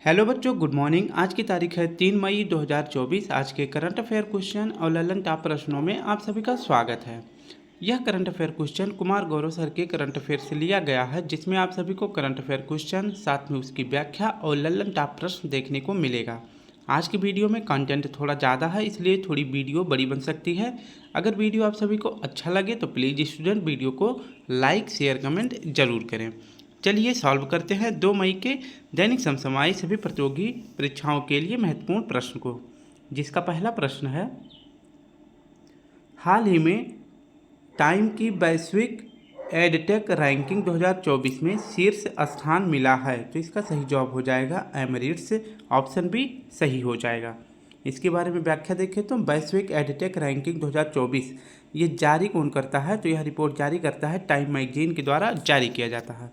Hello बच्चों, good morning. आज की तारीख है 3 मई 2024। आज के करंट अफेयर क्वेश्चन और ललन टॉप प्रश्नों में आप सभी का स्वागत है। यह current affair question Kumar Gaurav sir के करंट अफेयर से लिया गया है, जिसमें आप सभी को करंट अफेयर क्वेश्चन, साथ में उसकी व्याख्या और ललन टॉप प्रश्न देखने को मिलेगा। आज की वीडियो में कंटेंट थोड़ा ज़्यादा है, इसलिए थोड़ी वीडियो बड़ी बन सकती है। अगर वीडियो आप सभी को अच्छा लगे तो प्लीज़ स्टूडेंट वीडियो को लाइक, शेयर, कमेंट जरूर करें। चलिए सॉल्व करते हैं 2 मई के दैनिक समसामयिक सभी प्रतियोगी परीक्षाओं के लिए महत्वपूर्ण प्रश्न को, जिसका पहला प्रश्न है, हाल ही में टाइम की वैश्विक एडटेक रैंकिंग 2024 में शीर्ष स्थान मिला है, तो इसका सही जवाब हो जाएगा एमिरेट्स। ऑप्शन बी सही हो जाएगा। इसके बारे में व्याख्या देखें तो वैश्विक एडटेक रैंकिंग 2024 ये जारी कौन करता है, तो यह रिपोर्ट जारी करता है टाइम मैगजीन के द्वारा जारी किया जाता है।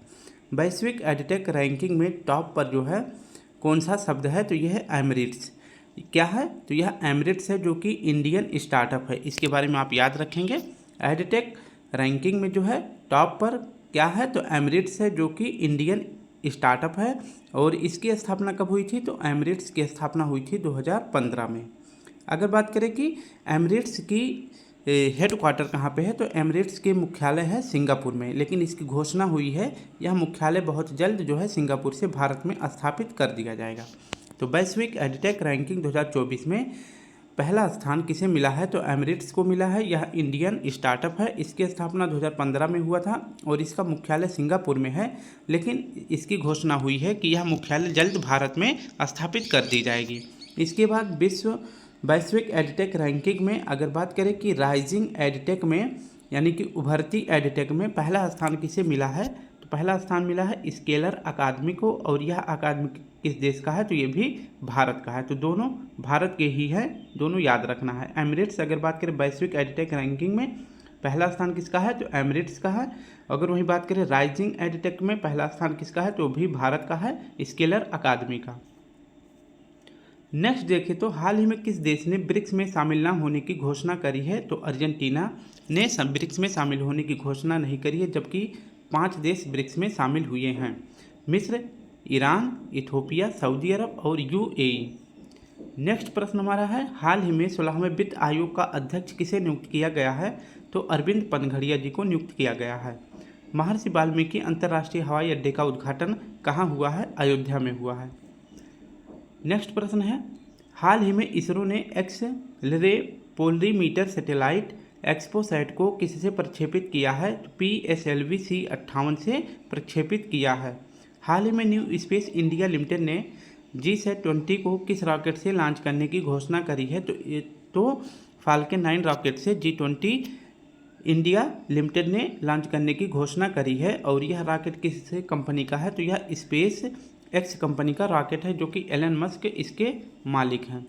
वैश्विक एडटेक रैंकिंग में टॉप पर जो है कौन सा शब्द है, तो यह है एमिरेट्स। क्या है, तो यह एमिरेट्स है, जो कि इंडियन स्टार्टअप है। इसके बारे में आप याद रखेंगे। एडटेक रैंकिंग में जो है टॉप पर क्या है, तो एमिरेट्स है, जो कि इंडियन स्टार्टअप है। और इसकी स्थापना कब हुई थी, तो एमिरेट्स की स्थापना हुई थी 2015 में। अगर बात करें कि एमिरेट्स की हेड क्वार्टर कहाँ पे है, तो एमिरेट्स के मुख्यालय है सिंगापुर में, लेकिन इसकी घोषणा हुई है यह मुख्यालय बहुत जल्द जो है सिंगापुर से भारत में स्थापित कर दिया जाएगा। तो वैश्विक एडटेक रैंकिंग 2024 में पहला स्थान किसे मिला है, तो एमिरेट्स को मिला है। यह इंडियन स्टार्टअप है। इसकी स्थापना 2015 में हुआ था और इसका मुख्यालय सिंगापुर में है, लेकिन इसकी घोषणा हुई है कि यह मुख्यालय जल्द भारत में स्थापित कर दी जाएगी। इसके बाद विश्व वैश्विक एडटेक रैंकिंग में अगर बात करें कि राइजिंग एडटेक में, यानी कि उभरती एडटेक में पहला स्थान किसे मिला है, तो पहला स्थान मिला है स्केलर अकादमी को। और यह अकादमी किस देश का है, तो ये भी भारत का है। तो दोनों भारत के ही है, दोनों याद रखना है। एमिरेट्स अगर बात करें वैश्विक एडटेक रैंकिंग में पहला स्थान किसका है, तो एमिरेट्स का है। अगर वहीं बात करें राइजिंग एडटेक में पहला स्थान किसका है, तो भी भारत का है, स्केलर अकादमी का। नेक्स्ट देखें तो हाल ही में किस देश ने ब्रिक्स में शामिल न होने की घोषणा करी है, तो अर्जेंटीना ने ब्रिक्स में शामिल होने की घोषणा नहीं करी है, जबकि 5 देश ब्रिक्स में शामिल हुए हैं। मिस्र, ईरान, इथोपिया, सऊदी अरब और यूएई। नेक्स्ट प्रश्न हमारा है, हाल ही में 16वें वित्त आयोग का अध्यक्ष किसे नियुक्त किया गया है, तो अरविंद पनघड़िया जी को नियुक्त किया गया है। महर्षि वाल्मीकि अंतर्राष्ट्रीय हवाई अड्डे का उद्घाटन कहाँ हुआ है, अयोध्या में हुआ है। नेक्स्ट प्रश्न है, हाल ही में इसरो ने एक्सेलेरोमीटर सैटेलाइट एक्सपोसैट को किससे प्रक्षेपित किया है, तो PSLV C58 से प्रक्षेपित किया है। हाल ही में न्यू स्पेस इंडिया लिमिटेड ने GSAT-20 को किस रॉकेट से लॉन्च करने की घोषणा करी है, तो फाल्कन 9 रॉकेट से G20 इंडिया लिमिटेड ने लॉन्च करने की घोषणा करी है। और यह रॉकेट किस कंपनी का है, तो यह स्पेस एक्स कंपनी का रॉकेट है, जो कि एलन मस्क इसके मालिक हैं।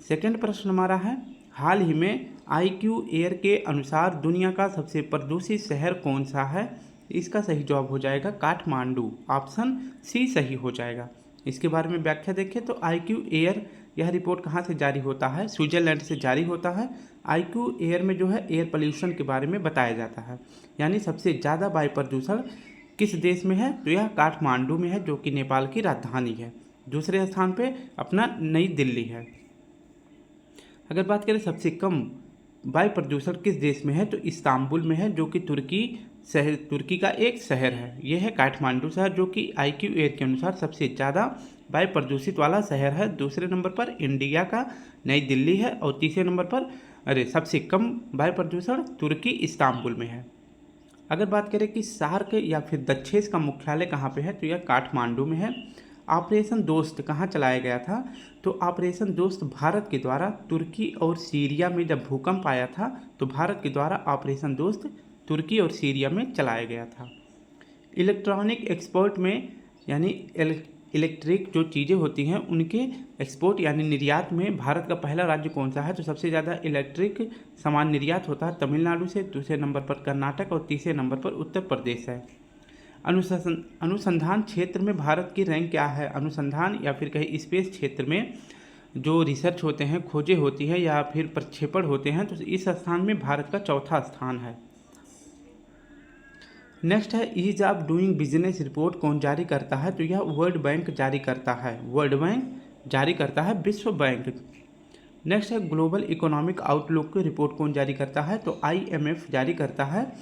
सेकंड प्रश्न हमारा है, हाल ही में IQ एयर के अनुसार दुनिया का सबसे प्रदूषित शहर कौन सा है, इसका सही जवाब हो जाएगा काठमांडू। ऑप्शन सी सही हो जाएगा। इसके बारे में व्याख्या देखें तो IQ एयर यह रिपोर्ट कहाँ से जारी होता है, स्विट्जरलैंड से जारी होता है। IQ एयर में जो है एयर पोल्यूशन के बारे में बताया जाता है, यानी सबसे ज़्यादा वायु प्रदूषण किस देश में है, तो यह काठमांडू में है, जो कि नेपाल की राजधानी है। दूसरे स्थान पे अपना नई दिल्ली है। अगर बात करें सबसे कम वायु प्रदूषण किस देश में है, तो इस्तांबुल में है, जो कि तुर्की का एक शहर है। यह है काठमांडू शहर, जो कि IQ एयर के अनुसार सबसे ज़्यादा वायु प्रदूषित वाला शहर है। दूसरे नंबर पर इंडिया का नई दिल्ली है और तीसरे नंबर पर सबसे कम वायु प्रदूषण तुर्की इस्तांबुल में है। अगर बात करें कि सार्क या फिर दक्षेस का मुख्यालय कहाँ पे है, तो यह काठमांडू में है। ऑपरेशन दोस्त कहाँ चलाया गया था, तो ऑपरेशन दोस्त भारत के द्वारा तुर्की और सीरिया में जब भूकंप आया था, तो भारत के द्वारा ऑपरेशन दोस्त तुर्की और सीरिया में चलाया गया था। इलेक्ट्रॉनिक एक्सपोर्ट में, यानी इलेक्ट्रिक जो चीज़ें होती हैं उनके एक्सपोर्ट यानी निर्यात में भारत का पहला राज्य कौन सा है, तो सबसे ज़्यादा इलेक्ट्रिक सामान निर्यात होता है तमिलनाडु से। दूसरे नंबर पर कर्नाटक और तीसरे नंबर पर उत्तर प्रदेश है। अनुसंधान क्षेत्र में भारत की रैंक क्या है, अनुसंधान या फिर कहीं स्पेस क्षेत्र में जो रिसर्च होते हैं, खोजें होती हैं या फिर प्रक्षेपण होते हैं, तो इस स्थान में भारत का चौथा स्थान है। नेक्स्ट है ease of doing business report कौन जारी करता है, तो यह वर्ल्ड बैंक जारी करता है, वर्ल्ड बैंक जारी करता है, विश्व बैंक। नेक्स्ट है ग्लोबल इकोनॉमिक आउटलुक की रिपोर्ट कौन जारी करता है, तो IMF जारी करता है।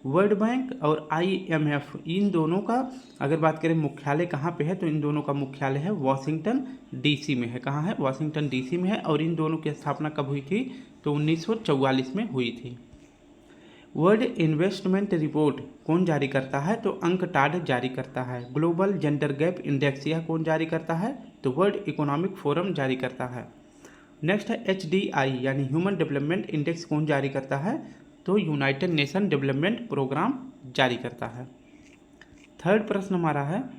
वर्ल्ड बैंक और IMF इन दोनों का अगर बात करें मुख्यालय कहाँ पे है, तो इन दोनों का मुख्यालय है वाशिंगटन DC में है। कहाँ है? वाशिंगटन DC में है। और इन दोनों की स्थापना कब हुई थी, तो 1944 में हुई थी। वर्ल्ड इन्वेस्टमेंट रिपोर्ट कौन जारी करता है, तो अंकटाड जारी करता है। ग्लोबल जेंडर गैप इंडेक्स यह कौन जारी करता है, तो वर्ल्ड इकोनॉमिक फोरम जारी करता है। नेक्स्ट है HDI यानी ह्यूमन डेवलपमेंट इंडेक्स कौन जारी करता है, तो यूनाइटेड नेशन डेवलपमेंट प्रोग्राम जारी करता है। थर्ड प्रश्न हमारा है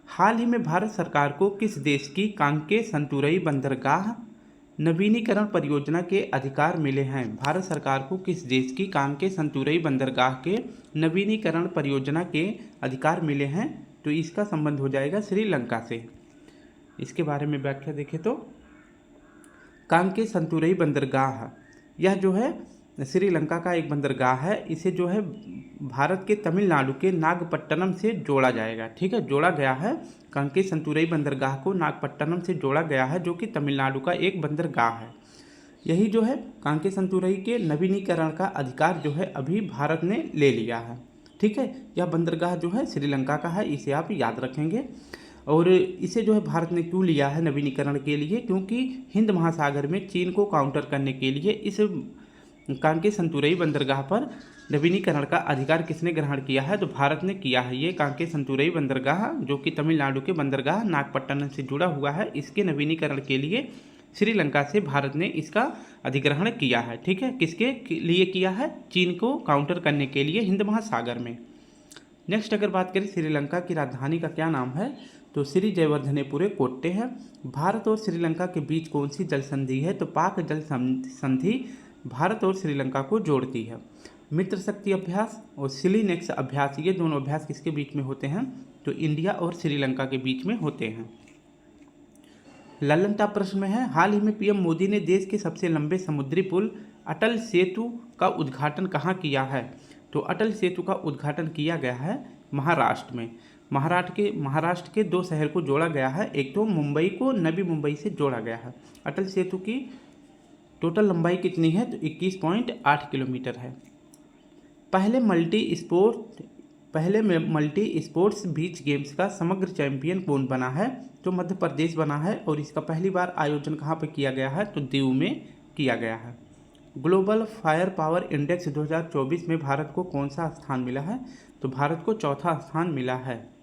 हाल ही में भारत सरकार को किस देश की कांके संतुरई बंदरगाह नवीनीकरण परियोजना के अधिकार मिले हैं। भारत सरकार को किस देश की कांके संतुरई बंदरगाह के नवीनीकरण परियोजना के अधिकार मिले हैं, तो इसका संबंध हो जाएगा श्रीलंका से। इसके बारे में व्याख्या देखें तो कांके संतुरई बंदरगाह यह जो है श्रीलंका का एक बंदरगाह है। इसे जो है भारत के तमिलनाडु के नागपट्टनम से जोड़ा जाएगा। ठीक है, जोड़ा गया है। कांके संतुरई बंदरगाह को नागपट्टनम से जोड़ा गया है, जो कि तमिलनाडु का एक बंदरगाह है। यही जो है कांके संतुरई के नवीनीकरण का अधिकार जो है अभी भारत ने ले लिया है। ठीक है, यह बंदरगाह जो है श्रीलंका का है, इसे आप याद रखेंगे। और इसे जो है भारत ने क्यों लिया है नवीनीकरण के लिए, क्योंकि हिंद महासागर में चीन को काउंटर करने के लिए इस कांके संतुरई बंदरगाह पर नवीनीकरण का अधिकार किसने ग्रहण किया है, तो भारत ने किया है। ये कांके संतुरई बंदरगाह जो कि तमिलनाडु के बंदरगाह नागपट्टनम से जुड़ा हुआ है, इसके नवीनीकरण के लिए श्रीलंका से भारत ने इसका अधिग्रहण किया है। ठीक है, किसके लिए किया है, चीन को काउंटर करने के लिए हिंद महासागर में। नेक्स्ट अगर बात करें श्रीलंका की राजधानी का क्या नाम है, तो श्री जयवर्धनेपुरे कोट्टे है। भारत और श्रीलंका के बीच कौन सी जल संधि है, तो पाक जल संधि भारत और श्रीलंका को जोड़ती है। मित्र शक्ति अभ्यास और सिलीनेक्स अभ्यास ये दोनों अभ्यास किसके बीच में होते हैं, तो इंडिया और श्रीलंका के बीच में होते हैं। ललन टॉप प्रश्न में है हाल ही में PM मोदी ने देश के सबसे लंबे समुद्री पुल अटल सेतु का उद्घाटन कहाँ किया है, तो अटल सेतु का उद्घाटन किया गया है महाराष्ट्र में। महाराष्ट्र के दो शहर को जोड़ा गया है, एक तो मुंबई को नवी मुंबई से जोड़ा गया है। अटल सेतु की टोटल लंबाई कितनी है, तो 21.8 किलोमीटर है। पहले मल्टी स्पोर्ट्स बीच गेम्स का समग्र चैंपियन कौन बना है, तो मध्य प्रदेश बना है। और इसका पहली बार आयोजन कहाँ पर किया गया है, तो दीव में किया गया है। ग्लोबल फायर पावर इंडेक्स 2024 में भारत को कौन सा स्थान मिला है, तो भारत को चौथा स्थान मिला है।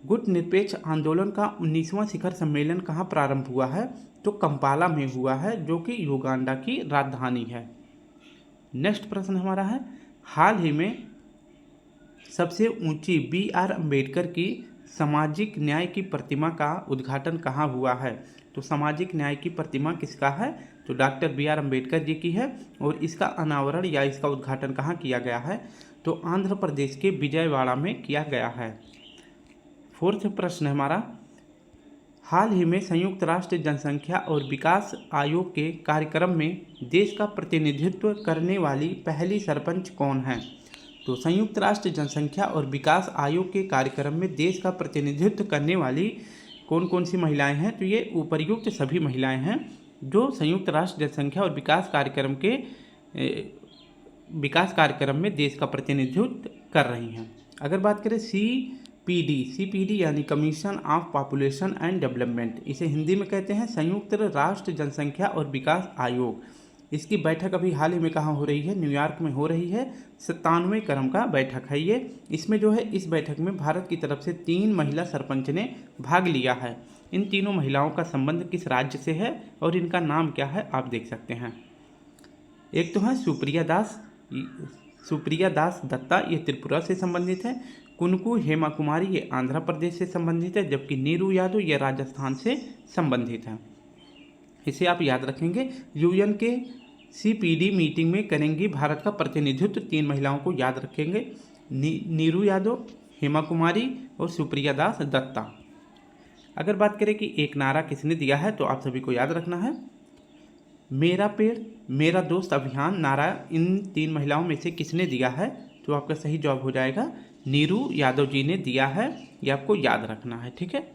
गुट निरपेक्ष आंदोलन का 19वां शिखर सम्मेलन कहाँ प्रारंभ हुआ है, तो कंपाला में हुआ है, जो कि युगांडा की राजधानी है। नेक्स्ट प्रश्न हमारा है हाल ही में सबसे ऊंची BR अम्बेडकर की सामाजिक न्याय की प्रतिमा का उद्घाटन कहाँ हुआ है, तो सामाजिक न्याय की प्रतिमा किसका है, तो डॉक्टर BR अम्बेडकर जी की है। और इसका अनावरण या इसका उद्घाटन कहाँ किया गया है, तो आंध्र प्रदेश के विजयवाड़ा में किया गया है। फोर्थ प्रश्न है हमारा हाल ही में संयुक्त राष्ट्र जनसंख्या और विकास आयोग के कार्यक्रम में देश का प्रतिनिधित्व करने वाली पहली सरपंच कौन है, तो संयुक्त राष्ट्र जनसंख्या और विकास आयोग के कार्यक्रम में देश का प्रतिनिधित्व करने वाली कौन कौन सी महिलाएं हैं, तो ये उपर्युक्त सभी महिलाएं हैं जो संयुक्त राष्ट्र जनसंख्या और विकास कार्यक्रम में देश का प्रतिनिधित्व कर रही हैं। अगर बात करें CPD यानी commission of population and development, इसे हिंदी में कहते हैं संयुक्त राष्ट्र जनसंख्या और विकास आयोग। इसकी बैठक अभी हाल ही में कहाँ हो रही है, न्यूयॉर्क में हो रही है। 97वें क्रम का बैठक है ये। इसमें जो है इस बैठक में भारत की तरफ से 3 महिला सरपंच ने भाग लिया है। इन तीनों महिलाओं का संबंध किस राज्य से है और इनका नाम क्या है, आप देख सकते हैं। एक तो है सुप्रिया दास दत्ता, ये त्रिपुरा से संबंधित है। कुनकू हेमा कुमारी ये आंध्र प्रदेश से संबंधित है, जबकि नीरू यादव ये राजस्थान से संबंधित है। इसे आप याद रखेंगे। UN के CPD मीटिंग में करेंगी भारत का प्रतिनिधित्व 3 महिलाओं को याद रखेंगे, नीरू यादव, हेमा कुमारी और सुप्रिया दास दत्ता। अगर बात करें कि एक नारा किसने दिया है, तो आप सभी को याद रखना है मेरा पेड़ मेरा दोस्त अभियान नारा इन 3 महिलाओं में से किसने दिया है, तो आपका सही जवाब हो जाएगा नीरू यादव जी ने दिया है, ये आपको याद रखना है, ठीक है।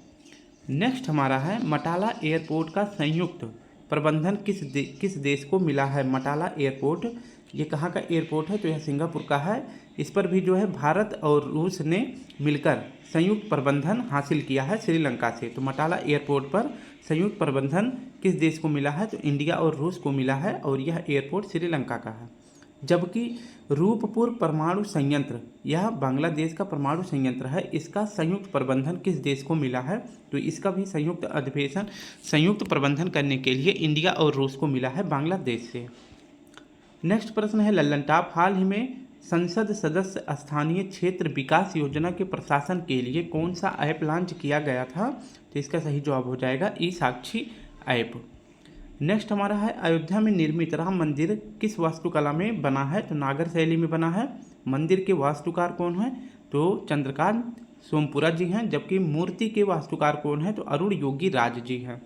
नेक्स्ट हमारा है मटाला एयरपोर्ट का संयुक्त प्रबंधन किस देश को मिला है। मटाला एयरपोर्ट ये कहाँ का एयरपोर्ट है, तो यह सिंगापुर का है। इस पर भी जो है भारत और रूस ने मिलकर संयुक्त प्रबंधन हासिल किया है श्रीलंका से। तो मटाला एयरपोर्ट पर संयुक्त प्रबंधन किस देश को मिला है, तो इंडिया और रूस को मिला है और यह एयरपोर्ट श्रीलंका का है। जबकि रूपपुर परमाणु संयंत्र यह बांग्लादेश का परमाणु संयंत्र है, इसका संयुक्त प्रबंधन किस देश को मिला है, तो इसका भी संयुक्त प्रबंधन करने के लिए इंडिया और रूस को मिला है बांग्लादेश से। नेक्स्ट प्रश्न है लल्लन टॉप, हाल ही में संसद सदस्य स्थानीय क्षेत्र विकास योजना के प्रशासन के लिए कौन सा ऐप लॉन्च किया गया था, तो इसका सही जवाब हो जाएगा ई साक्षी ऐप। नेक्स्ट हमारा है अयोध्या में निर्मित राम मंदिर किस वास्तुकला में बना है, तो नागर शैली में बना है। मंदिर के वास्तुकार कौन है, तो चंद्रकांत सोमपुरा जी हैं। जबकि मूर्ति के वास्तुकार कौन है, तो अरुण योगी राज जी हैं।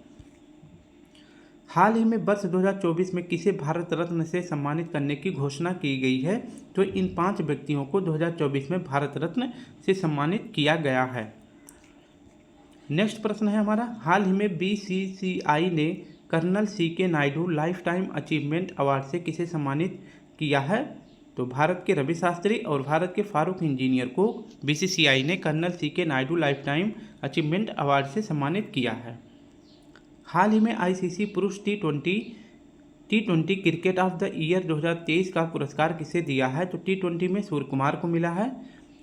हाल ही में वर्ष 2024 में किसे भारत रत्न से सम्मानित करने की घोषणा की गई है, तो इन 5 व्यक्तियों को 2024 में भारत रत्न से सम्मानित किया गया है। नेक्स्ट प्रश्न है हमारा हाल ही में BCCI ने colonel CK Naidu life time achievement award से किसे सम्मानित किया है, तो भारत के रवि शास्त्री और भारत के फारूक इंजीनियर को BCCI ने colonel CK Naidu life time achievement award से सम्मानित किया है। हाल ही में ICC पुरुष T20 cricket of the year 2023 का पुरस्कार किसे दिया है, तो T20 में सूर्य कुमार को मिला है।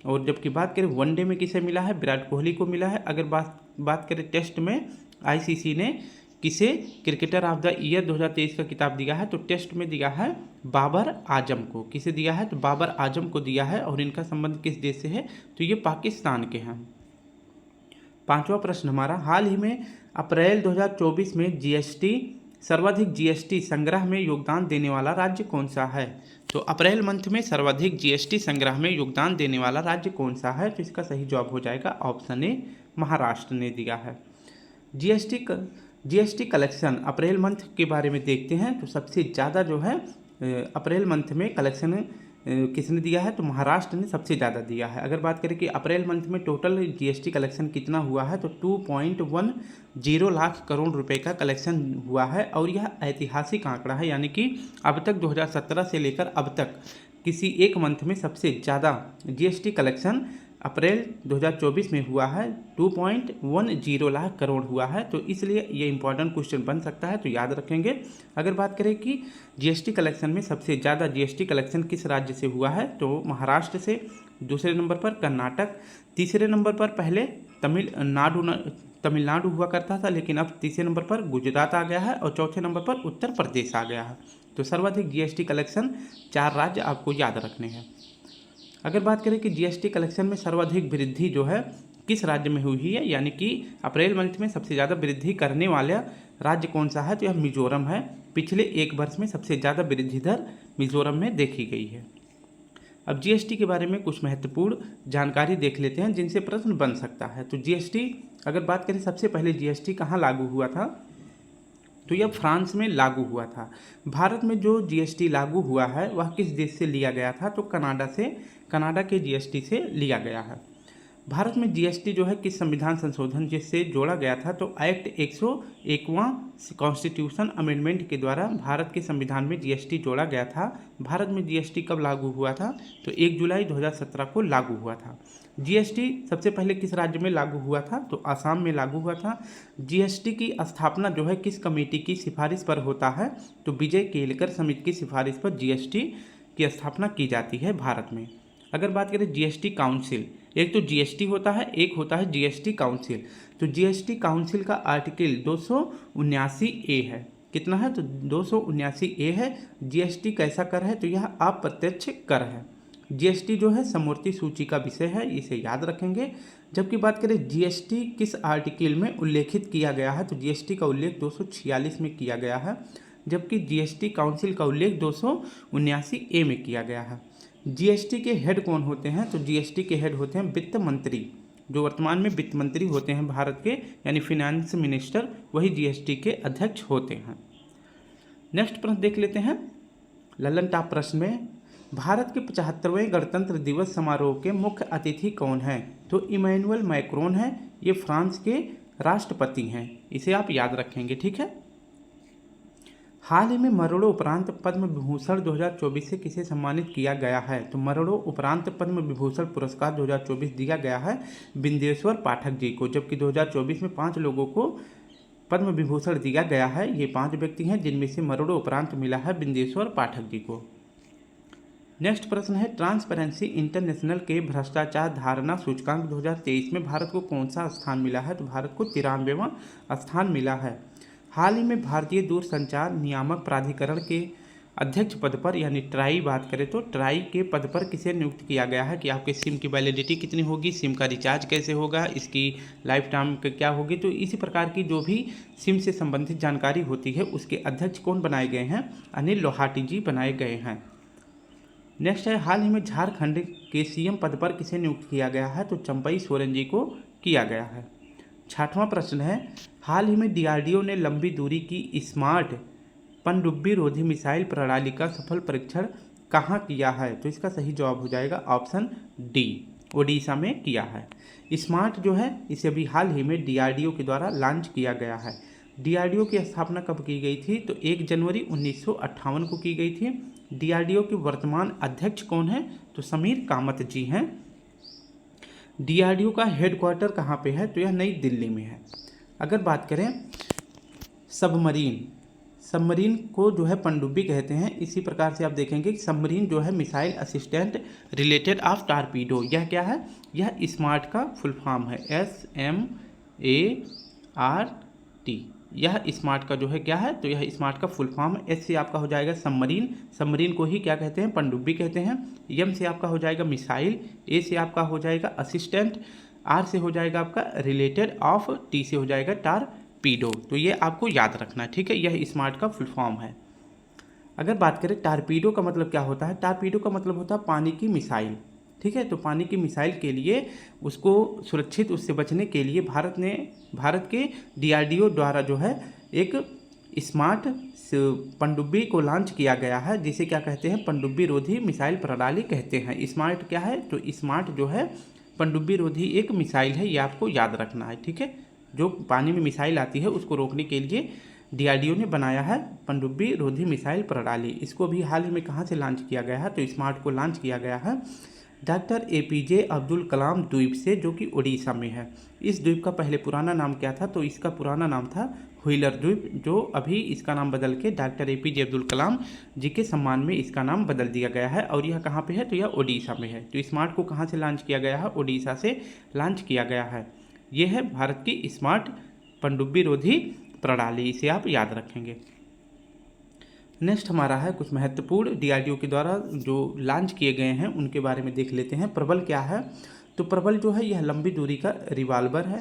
और जबकि बात करें वनडे में किसे मिला है, विराट कोहली को मिला है। अगर बात करें टेस्ट में ICC ने किसे क्रिकेटर ऑफ द ईयर 2023 का खिताब दिया है, तो टेस्ट में दिया है बाबर आजम को। किसे दिया है, तो बाबर आजम को दिया है। और इनका संबंध किस देश से है, तो ये पाकिस्तान के हैं। 5वां प्रश्न हमारा हाल ही में अप्रैल 2024 में सर्वाधिक GST संग्रह में योगदान देने वाला राज्य कौन सा है, तो अप्रैल मंथ में सर्वाधिक GST संग्रह में योगदान देने वाला राज्य कौन सा है, तो इसका सही जवाब हो जाएगा ऑप्शन ए महाराष्ट्र ने दिया है। GST कलेक्शन अप्रैल मंथ के बारे में देखते हैं, तो सबसे ज़्यादा जो है अप्रैल मंथ में कलेक्शन किसने दिया है, तो महाराष्ट्र ने सबसे ज़्यादा दिया है। अगर बात करें कि अप्रैल मंथ में टोटल GST कलेक्शन कितना हुआ है, तो 2.10 लाख करोड़ रुपए का कलेक्शन हुआ है। और यह ऐतिहासिक आंकड़ा है, यानी कि अब तक 2017 से लेकर अब तक किसी एक मंथ में सबसे ज़्यादा GST कलेक्शन अप्रैल 2024 में हुआ है। 2.10 लाख करोड़ हुआ है, तो इसलिए ये इंपॉर्टेंट क्वेश्चन बन सकता है, तो याद रखेंगे। अगर बात करें कि GST कलेक्शन में सबसे ज़्यादा GST कलेक्शन किस राज्य से हुआ है, तो महाराष्ट्र से। दूसरे नंबर पर कर्नाटक, तीसरे नंबर पर पहले तमिलनाडु हुआ करता था, लेकिन अब तीसरे नंबर पर गुजरात आ गया है और चौथे नंबर पर उत्तर प्रदेश आ गया है। तो सर्वाधिक GST कलेक्शन 4 राज्य आपको याद रखने हैं। अगर बात करें कि GST कलेक्शन में सर्वाधिक वृद्धि जो है किस राज्य में हुई है, यानी कि अप्रैल मंथ में सबसे ज़्यादा वृद्धि करने वाला राज्य कौन सा है, तो यह मिजोरम है। पिछले एक वर्ष में सबसे ज़्यादा वृद्धि दर मिजोरम में देखी गई है। अब GST के बारे में कुछ महत्वपूर्ण जानकारी देख लेते हैं जिनसे प्रश्न बन सकता है। तो GST अगर बात करें सबसे पहले GST कहाँ लागू हुआ था, तो यह फ्रांस में लागू हुआ था। भारत में जो GST लागू हुआ है वह किस देश से लिया गया था, तो कनाडा के GST से लिया गया है। भारत में GST जो है किस संविधान संशोधन जिससे जोड़ा गया था, तो एक्ट 101वां कॉन्स्टिट्यूशन अमेंडमेंट के द्वारा भारत के संविधान में GST जोड़ा गया था। भारत में GST कब लागू हुआ था, तो 1 जुलाई 2017 को लागू हुआ था। GST सबसे पहले किस राज्य में लागू हुआ था, तो आसाम में लागू हुआ था। GST की स्थापना जो है किस कमेटी की सिफारिश पर होता है, तो विजय केलकर समिति की सिफारिश पर GST की स्थापना की जाती है भारत में। अगर बात करें GST काउंसिल, एक तो GST होता है, एक होता है GST काउंसिल। तो GST काउंसिल का आर्टिकल 279A है। कितना है, तो 279A है। GST कैसा कर है, तो यह अप्रत्यक्ष कर है। GST जो है समवर्ती सूची का विषय है, इसे याद रखेंगे। जबकि बात करें GST किस आर्टिकल में उल्लेखित किया गया है, तो GST का उल्लेख 246 में किया गया है। जबकि GST काउंसिल का उल्लेख 279A में किया गया है। GST के हेड कौन होते हैं, तो GST के हेड होते हैं वित्त मंत्री, जो वर्तमान में वित्त मंत्री होते हैं भारत के, यानी फिनेंस मिनिस्टर, वही GST के अध्यक्ष होते हैं। नेक्स्ट प्रश्न देख लेते हैं लल्लन टॉप प्रश्न में भारत के 75वें गणतंत्र दिवस समारोह के मुख्य अतिथि कौन हैं? तो इमैनुअल मैक्रोन है, ये फ्रांस के राष्ट्रपति हैं। इसे आप याद रखेंगे, ठीक है। हाल ही में मरणों उपरांत पद्म विभूषण 2024 से किसे सम्मानित किया गया है? तो मरणों उपरांत पद्म विभूषण पुरस्कार 2024 दिया गया है बिंदेश्वर पाठक जी को, जबकि 2024 में 5 लोगों को पद्म विभूषण दिया गया है। ये 5 व्यक्ति हैं जिनमें से मरणों उपरांत मिला है बिंदेश्वर पाठक जी को। नेक्स्ट प्रश्न है, ट्रांसपेरेंसी इंटरनेशनल के भ्रष्टाचार धारणा सूचकांक 2023 में भारत को कौन सा स्थान मिला है? तो भारत को 93वां स्थान मिला है। हाल ही में भारतीय दूरसंचार नियामक प्राधिकरण के अध्यक्ष पद पर, यानी ट्राई बात करें तो ट्राई के पद पर किसे नियुक्त किया गया है कि आपके सिम की वैलिडिटी कितनी होगी, सिम का रिचार्ज कैसे होगा, इसकी लाइफ टाइम क्या होगी। तो इसी प्रकार की जो भी सिम से संबंधित जानकारी होती है उसके अध्यक्ष कौन बनाए गए हैं? अनिल लोहाटी जी बनाए गए हैं। नेक्स्ट है, हाल ही में झारखंड के सीएम पद पर किसे नियुक्त किया गया है? तो चंपई सोरेन जी को किया गया है। 6वां प्रश्न है, हाल ही में डीआरडीओ ने लंबी दूरी की स्मार्ट पनडुब्बी रोधी मिसाइल प्रणाली का सफल परीक्षण कहाँ किया है? तो इसका सही जवाब हो जाएगा ऑप्शन डी, ओडिशा में किया है। स्मार्ट जो है इसे अभी हाल ही में डीआरडीओ के द्वारा लॉन्च किया गया है। डीआरडीओ की स्थापना कब की गई थी? तो 1 जनवरी 1958 को की गई थी। डीआरडीओ के वर्तमान अध्यक्ष कौन है? तो समीर कामत जी हैं। डीआरडीओ का हेडक्वार्टर कहाँ पे है? तो यह नई दिल्ली में है। अगर बात करें सबमरीन को जो है पनडुब्बी कहते हैं। इसी प्रकार से आप देखेंगे कि सबमरीन जो है missile assistant related of torpedo, यह क्या है? यह स्मार्ट का फुल फॉर्म है, SMART। यह स्मार्ट का जो है क्या है? तो यह स्मार्ट का फुल फॉर्म है। एस से आपका हो जाएगा सबमरीन को ही क्या कहते हैं? पनडुब्बी कहते हैं। एम से आपका हो जाएगा मिसाइल, ए से आपका हो जाएगा असिस्टेंट, आर से हो जाएगा आपका रिलेटेड ऑफ, टी से हो जाएगा टारपीडो। तो ये आपको याद रखना है, ठीक है। यह स्मार्ट का फुल फॉर्म है। अगर बात करें टारपीडो का मतलब क्या होता है? टारपीडो का मतलब होता है पानी की मिसाइल, ठीक है। तो पानी की मिसाइल के लिए उसको सुरक्षित उससे बचने के लिए भारत के डीआरडीओ द्वारा जो है एक स्मार्ट पनडुब्बी को लॉन्च किया गया है, जिसे क्या कहते हैं? पनडुब्बी रोधी मिसाइल प्रणाली कहते हैं। स्मार्ट क्या है? तो स्मार्ट जो है पनडुब्बी रोधी एक मिसाइल है, ये आपको याद रखना है, ठीक है। जो पानी में मिसाइल आती है उसको रोकने के लिए डीआरडीओ ने बनाया है पनडुब्बी रोधी मिसाइल प्रणाली। इसको भी हाल ही में कहाँ से लॉन्च किया गया है? तो स्मार्ट को लॉन्च किया गया है डॉक्टर APJ अब्दुल कलाम द्वीप से, जो कि उड़ीसा में है। इस द्वीप का पहले पुराना नाम क्या था? तो इसका पुराना नाम था व्हीलर द्वीप, जो अभी इसका नाम बदल के डॉक्टर APJ अब्दुल कलाम जी के सम्मान में इसका नाम बदल दिया गया है। और यह कहाँ पे है? तो यह उड़ीसा में है। तो स्मार्ट को कहाँ से लॉन्च किया गया है? उड़ीसा से लॉन्च किया गया है। यह है भारत की स्मार्ट पनडुब्बी रोधी प्रणाली, इसे आप याद रखेंगे। नेक्स्ट हमारा है कुछ महत्वपूर्ण डीआरडीओ के द्वारा जो लॉन्च किए गए हैं उनके बारे में देख लेते हैं। प्रबल क्या है? तो प्रबल जो है यह लंबी दूरी का रिवाल्वर है,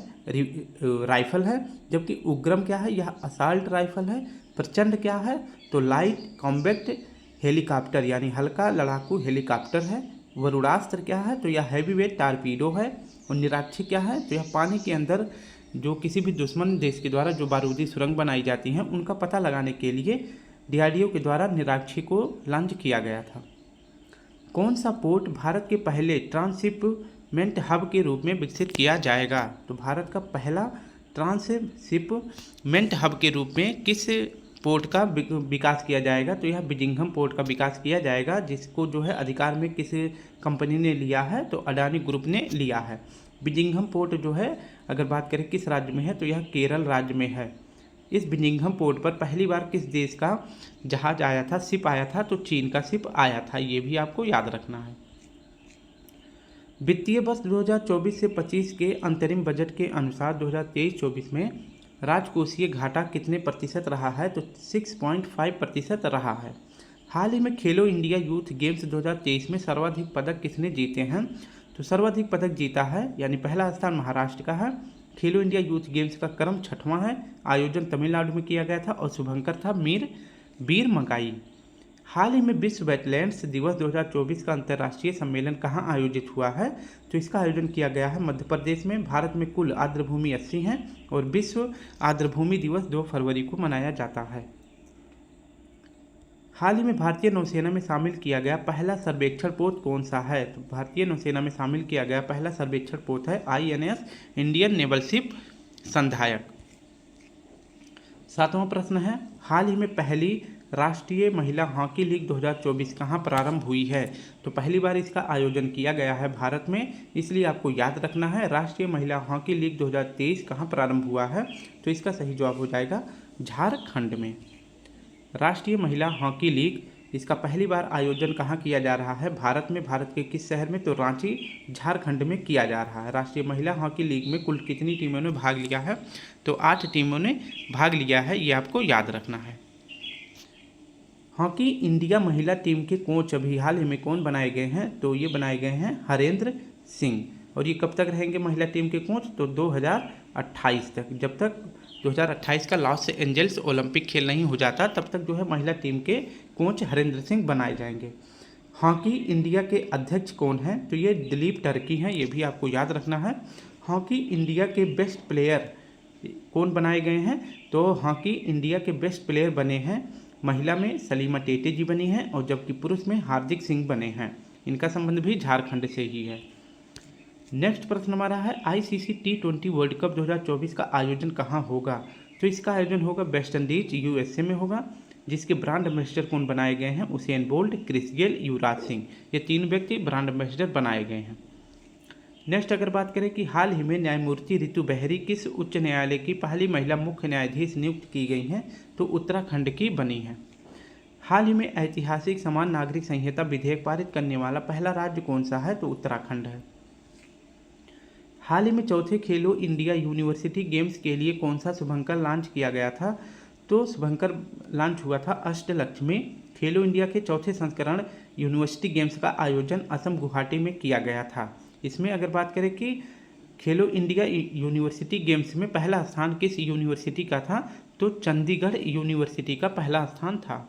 राइफल है। जबकि उग्रम क्या है? यह असाल्ट राइफल है। प्रचंड क्या है? तो लाइट कॉम्बैक्ट हेलीकॉप्टर, यानी हल्का लड़ाकू हेलीकॉप्टर है। वरुणास्त्र क्या है? तो यह हैवी वेट टारपीडो है। और निराक्षी क्या है? तो यह पानी के अंदर जो किसी भी दुश्मन देश के द्वारा जो बारूदी सुरंग बनाई जाती हैं उनका पता लगाने के लिए डीआरडीओ के द्वारा निराक्षी को लॉन्च किया गया था। कौन सा पोर्ट भारत के पहले ट्रांसशिपमेंट हब के रूप में विकसित किया जाएगा? तो भारत का पहला ट्रांसशिपमेंट हब के रूप में किस पोर्ट का विकास किया जाएगा? तो यह बिजिंघम पोर्ट का विकास किया जाएगा, जिसको जो है अधिकार में किस कंपनी ने लिया है? तो अडानी ग्रुप ने लिया है। बिजिंघम पोर्ट जो है अगर बात करें किस राज्य में है? तो यह केरल राज्य में है। इस बिजिंघम पोर्ट पर पहली बार किस देश का जहाज आया था, शिप आया था? तो चीन का शिप आया था, ये भी आपको याद रखना है। वित्तीय वर्ष 2024 से 25 के अंतरिम बजट के अनुसार 2023-24 में राजकोषीय घाटा कितने प्रतिशत रहा है? तो 6.5% रहा है। हाल ही में खेलो इंडिया यूथ गेम्स 2023 में सर्वाधिक पदक किसने जीते हैं? तो सर्वाधिक पदक जीता है, यानी पहला स्थान महाराष्ट्र का है। खेलो इंडिया यूथ गेम्स का क्रम 6वां है। आयोजन तमिलनाडु में किया गया था और शुभंकर था वीर मंगाई। हाल ही में विश्व वेटलैंड्स दिवस 2024 का अंतर्राष्ट्रीय सम्मेलन कहाँ आयोजित हुआ है? तो इसका आयोजन किया गया है मध्य प्रदेश में। भारत में कुल आर्द्रभूमि 80 हैं और विश्व आर्द्रभूमि दिवस 2 फरवरी को मनाया जाता है। हाल ही में भारतीय नौसेना में शामिल किया गया पहला सर्वेक्षण पोत कौन सा है? तो भारतीय नौसेना में शामिल किया गया पहला सर्वेक्षण पोत है INS इंडियन नेवल शिप संधायक। 7वां प्रश्न है, हाल ही में पहली राष्ट्रीय महिला हॉकी लीग 2024 कहाँ प्रारंभ हुई है? तो पहली बार इसका आयोजन किया गया है भारत में, इसलिए आपको याद रखना है राष्ट्रीय महिला हॉकी लीग 2023 कहाँ प्रारंभ हुआ है। तो इसका सही जवाब हो जाएगा झारखंड में। राष्ट्रीय महिला हॉकी लीग इसका पहली बार आयोजन कहाँ किया जा रहा है? भारत में। भारत के किस शहर में? तो रांची झारखंड में किया जा रहा है। राष्ट्रीय महिला हॉकी लीग में कुल कितनी टीमों ने भाग लिया है? तो 8 टीमों ने भाग लिया है, ये आपको याद रखना है। हॉकी इंडिया महिला टीम के कोच अभी हाल ही में कौन बनाए गए हैं? तो ये बनाए गए हैं हरेंद्र सिंह। और ये कब तक रहेंगे महिला टीम के कोच? तो 2028 तक। जब तक 2028 का लॉस एंजल्स ओलंपिक खेल नहीं हो जाता तब तक जो है महिला टीम के कोच हरेंद्र सिंह बनाए जाएंगे। हॉकी इंडिया के अध्यक्ष कौन हैं? तो ये दिलीप टर्की हैं, ये भी आपको याद रखना है। हॉकी इंडिया के बेस्ट प्लेयर कौन बनाए गए हैं? तो हॉकी इंडिया के बेस्ट प्लेयर बने हैं, महिला में सलीमा टेटे जी बनी हैं और जबकि पुरुष में हार्दिक सिंह बने हैं। इनका संबंध भी झारखंड से ही है। नेक्स्ट प्रश्न हमारा है, ICC T20 वर्ल्ड कप 2024 का आयोजन कहाँ होगा? तो इसका आयोजन होगा वेस्ट इंडीज USA में होगा, जिसके ब्रांड एम्बेसडर कौन बनाए गए हैं? Usain bolt, Chris Gayle, Yuvraj Singh, ये 3 व्यक्ति ब्रांड एम्बेसडर बनाए गए हैं। नेक्स्ट अगर बात करें कि हाल ही में न्यायमूर्ति रितु बेहरी किस उच्च न्यायालय की पहली महिला मुख्य न्यायाधीश नियुक्त की गई हैं? तो उत्तराखंड की बनी है। हाल ही में ऐतिहासिक समान नागरिक संहिता विधेयक पारित करने वाला पहला राज्य कौन सा है? तो उत्तराखंड है। हाल ही में चौथे खेलो इंडिया यूनिवर्सिटी गेम्स के लिए कौन सा शुभंकर लॉन्च किया गया था? तो शुभंकर लॉन्च हुआ था अष्टलक्ष्मी में। खेलो इंडिया के चौथे संस्करण यूनिवर्सिटी गेम्स का आयोजन असम गुवाहाटी में किया गया था। इसमें अगर बात करें कि खेलो इंडिया यूनिवर्सिटी गेम्स में पहला स्थान किस यूनिवर्सिटी का था? तो चंडीगढ़ यूनिवर्सिटी का पहला स्थान था।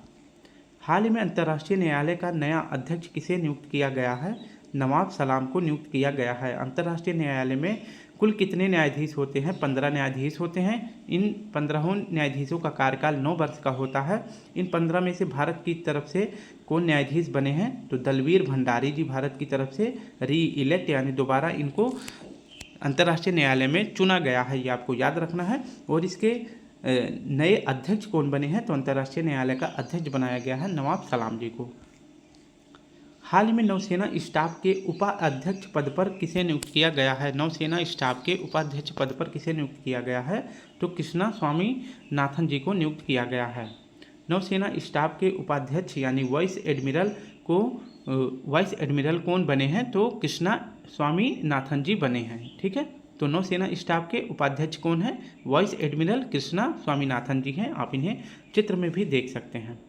हाल ही में अंतर्राष्ट्रीय न्यायालय का नया अध्यक्ष किसे नियुक्त किया गया है? नवाब सलाम को नियुक्त किया गया है। अंतर्राष्ट्रीय न्यायालय में कुल कितने न्यायाधीश होते हैं? 15 न्यायाधीश होते हैं। इन 15 न्यायाधीशों का कार्यकाल 9 वर्ष का होता है। इन 15 में से भारत की तरफ से कौन न्यायाधीश बने हैं? तो दलवीर भंडारी जी भारत की तरफ से री इलेक्ट यानी दोबारा इनको अंतर्राष्ट्रीय न्यायालय में चुना गया है, ये आपको याद रखना है। और इसके नए अध्यक्ष कौन बने हैं? तो अंतर्राष्ट्रीय न्यायालय का अध्यक्ष बनाया गया है नवाब सलाम जी को। हाल ही में नौसेना स्टाफ के उपाध्यक्ष पद पर किसे नियुक्त किया गया है? नौसेना स्टाफ के उपाध्यक्ष पद पर किसे नियुक्त किया गया है? तो कृष्णा स्वामीनाथन जी को नियुक्त किया गया है। नौसेना स्टाफ के उपाध्यक्ष यानी वाइस एडमिरल कौन बने हैं? तो कृष्णा स्वामीनाथन जी बने हैं। ठीक है, तो नौसेना स्टाफ के उपाध्यक्ष कौन है? वाइस एडमिरल कृष्णा स्वामीनाथन जी हैं। आप इन्हें चित्र में भी देख सकते हैं।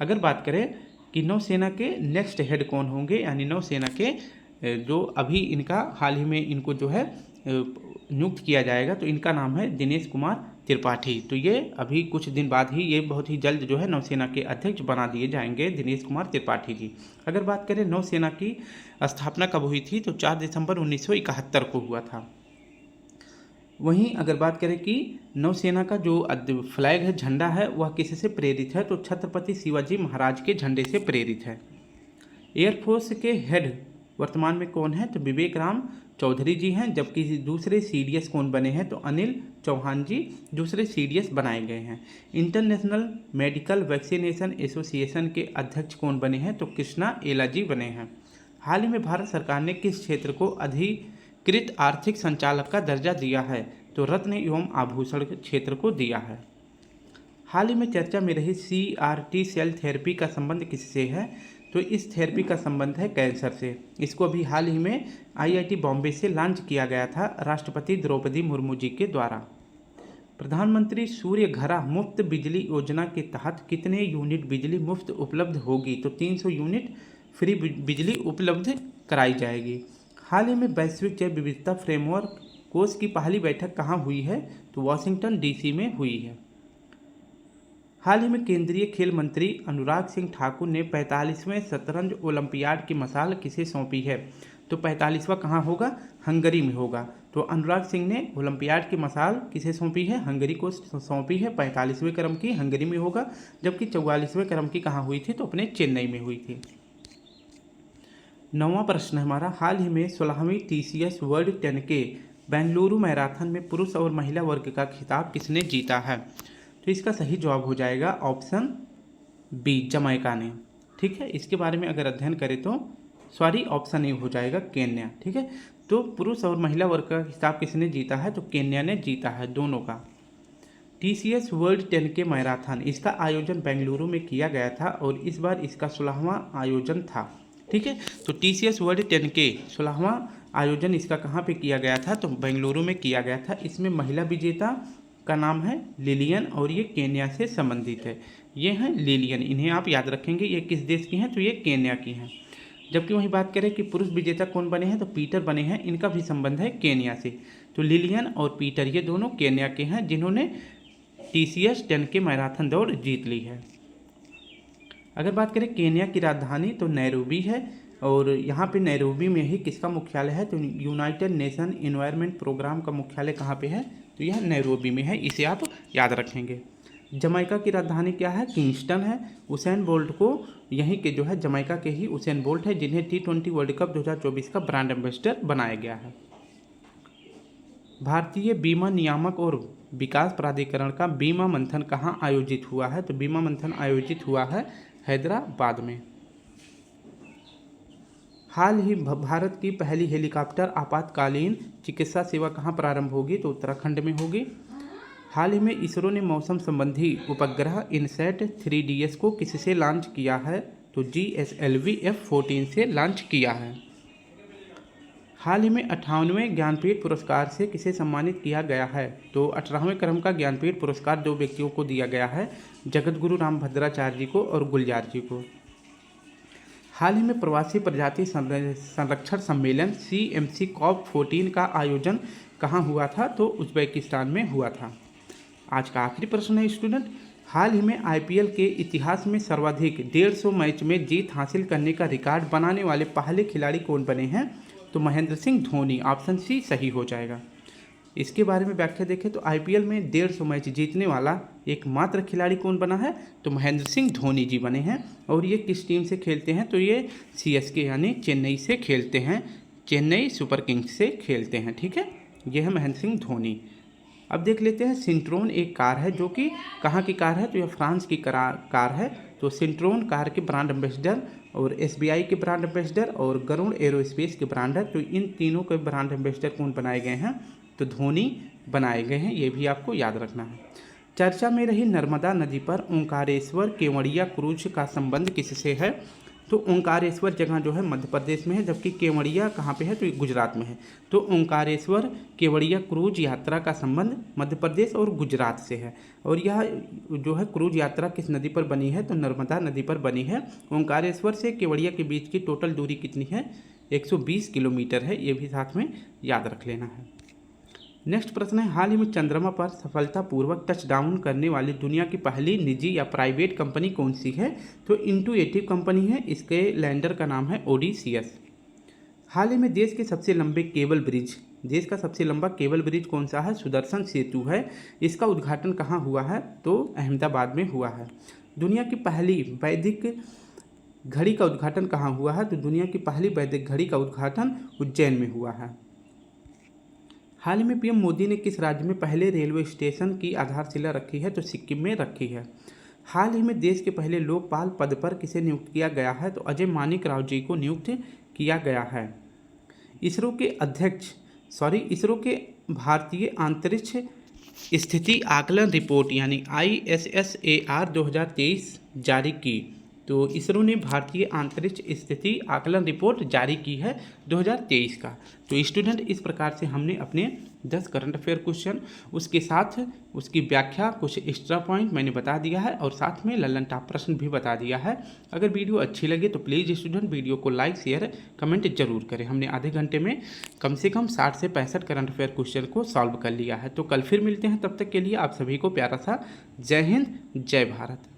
अगर बात करें कि नौसेना के नेक्स्ट हेड कौन होंगे, यानी नौसेना के जो अभी इनका हाल ही में इनको जो है नियुक्त किया जाएगा, तो इनका नाम है दिनेश कुमार त्रिपाठी। तो ये अभी कुछ दिन बाद ही, ये बहुत ही जल्द जो है नौसेना के अध्यक्ष बना दिए जाएंगे दिनेश कुमार त्रिपाठी जी। अगर बात करें नौसेना की स्थापना कब हुई थी, तो 4 दिसंबर 1971 को हुआ था। वहीं अगर बात करें कि नौसेना का जो फ्लैग है, झंडा है, वह किससे प्रेरित है? तो छत्रपति शिवाजी महाराज के झंडे से प्रेरित है। एयरफोर्स के हेड वर्तमान में कौन है? तो विवेक राम चौधरी जी हैं, जबकि दूसरे CDS कौन बने हैं? तो अनिल चौहान जी दूसरे CDS बनाए गए हैं। इंटरनेशनल मेडिकल वैक्सीनेशन एसोसिएशन के अध्यक्ष कौन बने हैं? तो कृष्णा एला जी बने हैं। हाल ही में भारत सरकार ने किस क्षेत्र को अधिकृत आर्थिक संचालक का दर्जा दिया है? तो रत्न एवं आभूषण क्षेत्र को दिया है। हाल ही में चर्चा में रही CRT सेल थेरेपी का संबंध किससे है? तो इस थेरेपी का संबंध है कैंसर से। इसको अभी हाल ही में IIT बॉम्बे से लॉन्च किया गया था राष्ट्रपति द्रौपदी मुर्मू जी के द्वारा। प्रधानमंत्री सूर्य घरा मुफ्त बिजली योजना के तहत कितने यूनिट बिजली मुफ्त उपलब्ध होगी? तो 300 यूनिट फ्री बिजली उपलब्ध कराई जाएगी। हाल ही में वैश्विक जैव विविधता फ्रेमवर्क कोष की पहली बैठक कहाँ हुई है? तो वाशिंगटन DC में हुई है। हाल ही में केंद्रीय खेल मंत्री अनुराग सिंह ठाकुर ने 45वें शतरंज ओलंपियाड की मशाल किसे सौंपी है? तो 45वां कहाँ होगा? हंगरी में होगा। तो अनुराग सिंह ने ओलंपियाड की मशाल किसे सौंपी है? हंगरी को सौंपी है। 45वें क्रम की हंगरी में होगा, जबकि 44वें क्रम की कहाँ हुई थी? तो अपने चेन्नई में हुई थी। 9वां प्रश्न है हमारा, हाल ही में 16वीं TCS world 10K Bengaluru marathon में पुरुष और महिला वर्ग का खिताब किसने जीता है? तो इसका सही जवाब हो जाएगा ऑप्शन बी, जमैका ने। ठीक है, इसके बारे में अगर अध्ययन करें तो ऑप्शन ए हो जाएगा, केन्या। ठीक है, तो पुरुष और महिला वर्ग का खिताब किसने जीता है? तो केन्या ने जीता है, दोनों का। TCS वर्ल्ड 10K मैराथन, इसका आयोजन बेंगलुरु में किया गया था और इस बार इसका 16वां आयोजन था। ठीक है, तो TCS वर्ल्ड 10K 16वां आयोजन इसका कहाँ पे किया गया था? तो बेंगलुरु में किया गया था। इसमें महिला विजेता का नाम है लिलियन और ये केन्या से संबंधित है। ये हैं लिलियन, इन्हें आप याद रखेंगे। ये किस देश की हैं? तो ये केन्या की हैं। जबकि वहीं बात करें कि पुरुष विजेता कौन बने हैं, तो पीटर बने हैं। इनका भी संबंध है केन्या से। तो लिलियन और पीटर ये दोनों केन्या के हैं, जिन्होंने TCS 10K मैराथन दौड़ जीत ली है। अगर बात करें केन्या की राजधानी, तो नैरोबी है और यहाँ पे नैरोबी में ही किसका मुख्यालय है? तो यूनाइटेड नेशन एनवायरनमेंट प्रोग्राम का मुख्यालय कहाँ पे है? तो यह नैरोबी में है, इसे आप याद रखेंगे। जमैका की राजधानी क्या है? किंगस्टन है। उसेन बोल्ट को यहीं के जो है जमैका के ही उसेन बोल्ट है, जिन्हें T20 वर्ल्ड कप 2024 का ब्रांड एम्बेसडर बनाया गया है। भारतीय बीमा नियामक और विकास प्राधिकरण का बीमा मंथन कहाँ आयोजित हुआ है? तो बीमा मंथन आयोजित हुआ है हैदराबाद में। हाल ही भारत की पहली हेलीकॉप्टर आपातकालीन चिकित्सा सेवा कहाँ प्रारंभ होगी? तो उत्तराखंड में होगी। हाल ही में इसरो ने मौसम संबंधी उपग्रह इनसैट 3DS को किससे लॉन्च किया है? तो GSLV F-14 से लॉन्च किया है। हाल ही में 58वें ज्ञानपीठ पुरस्कार से किसे सम्मानित किया गया है? तो 18वें क्रम का ज्ञानपीठ पुरस्कार 2 व्यक्तियों को दिया गया है, जगतगुरु रामभद्राचार्य जी को और गुलजार जी को। हाल ही में प्रवासी प्रजाति संरक्षण सम्मेलन CMC COP14 का आयोजन कहाँ हुआ था? तो उज्बेकिस्तान में हुआ था। आज का आखिरी प्रश्न है स्टूडेंट, हाल ही में IPL के इतिहास में सर्वाधिक 150 मैच में जीत हासिल करने का रिकॉर्ड बनाने वाले पहले खिलाड़ी कौन बने हैं? तो महेंद्र सिंह धोनी, ऑप्शन सी सही हो जाएगा। इसके बारे में व्याख्या देखें तो IPL में 150 मैच जीतने वाला एकमात्र खिलाड़ी कौन बना है? तो महेंद्र सिंह धोनी जी बने हैं। और ये किस टीम से खेलते हैं? तो ये CSK यानी चेन्नई से खेलते हैं, चेन्नई सुपर किंग्स से खेलते हैं। ठीक है, ये है महेंद्र सिंह धोनी। अब देख लेते हैं, सिंट्रोन एक कार है जो कि कहाँ की कार है? तो यह फ्रांस की कार है। तो सिंट्रोन कार के ब्रांड एम्बेसडर और SBI के ब्रांड एम्बेसडर और गरुड़ एरोस्पेस के ब्रांड है। तो इन तीनों के ब्रांड एम्बेसडर कौन बनाए गए हैं? तो धोनी बनाए गए हैं, ये भी आपको याद रखना है। चर्चा में रही नर्मदा नदी पर ओंकारेश्वर केवड़िया क्रूज का संबंध किससे है? तो ओंकारेश्वर जगह जो है मध्य प्रदेश में है, जबकि केवड़िया कहाँ पे है? तो गुजरात में है। तो ओंकारेश्वर केवड़िया क्रूज यात्रा का संबंध मध्य प्रदेश और गुजरात से है। और यह जो है क्रूज यात्रा किस नदी पर बनी है? तो नर्मदा नदी पर बनी है। ओंकारेश्वर से केवड़िया के बीच की टोटल दूरी कितनी है? 120 किलोमीटर है, ये भी साथ में याद रख लेना है। नेक्स्ट प्रश्न है, हाल ही में चंद्रमा पर सफलतापूर्वक टचडाउन करने वाली दुनिया की पहली निजी या प्राइवेट कंपनी कौन सी है? तो इंटुएटिव कंपनी है, इसके लैंडर का नाम है ओडिसियस। हाल ही में देश का सबसे लंबा केबल ब्रिज कौन सा है? सुदर्शन सेतु है। इसका उद्घाटन कहाँ हुआ है? तो अहमदाबाद में हुआ है। दुनिया की पहली वैदिक घड़ी का उद्घाटन कहाँ हुआ है? तो दुनिया की पहली वैदिक घड़ी का उद्घाटन उज्जैन में हुआ है। हाल ही में PM मोदी ने किस राज्य में पहले रेलवे स्टेशन की आधारशिला रखी है? तो सिक्किम में रखी है। हाल ही में देश के पहले लोकपाल पद पर किसे नियुक्त किया गया है? तो अजय मानिक राव जी को नियुक्त किया गया है। इसरो के भारतीय अंतरिक्ष स्थिति आकलन रिपोर्ट यानी ISSAR 2023 जारी की। तो इसरो ने भारतीय अंतरिक्ष स्थिति आकलन रिपोर्ट जारी की है 2023 का। तो स्टूडेंट, इस प्रकार से हमने अपने 10 करंट अफेयर क्वेश्चन, उसके साथ उसकी व्याख्या, कुछ एक्स्ट्रा पॉइंट मैंने बता दिया है और साथ में लल्लन टॉप प्रश्न भी बता दिया है। अगर वीडियो अच्छी लगे तो प्लीज़ स्टूडेंट वीडियो को लाइक शेयर कमेंट जरूर करें। हमने आधे घंटे में कम से कम 60 से 65 करंट अफेयर क्वेश्चन को सॉल्व कर लिया है। तो कल फिर मिलते हैं, तब तक के लिए आप सभी को प्यारा सा जय हिंद जय भारत।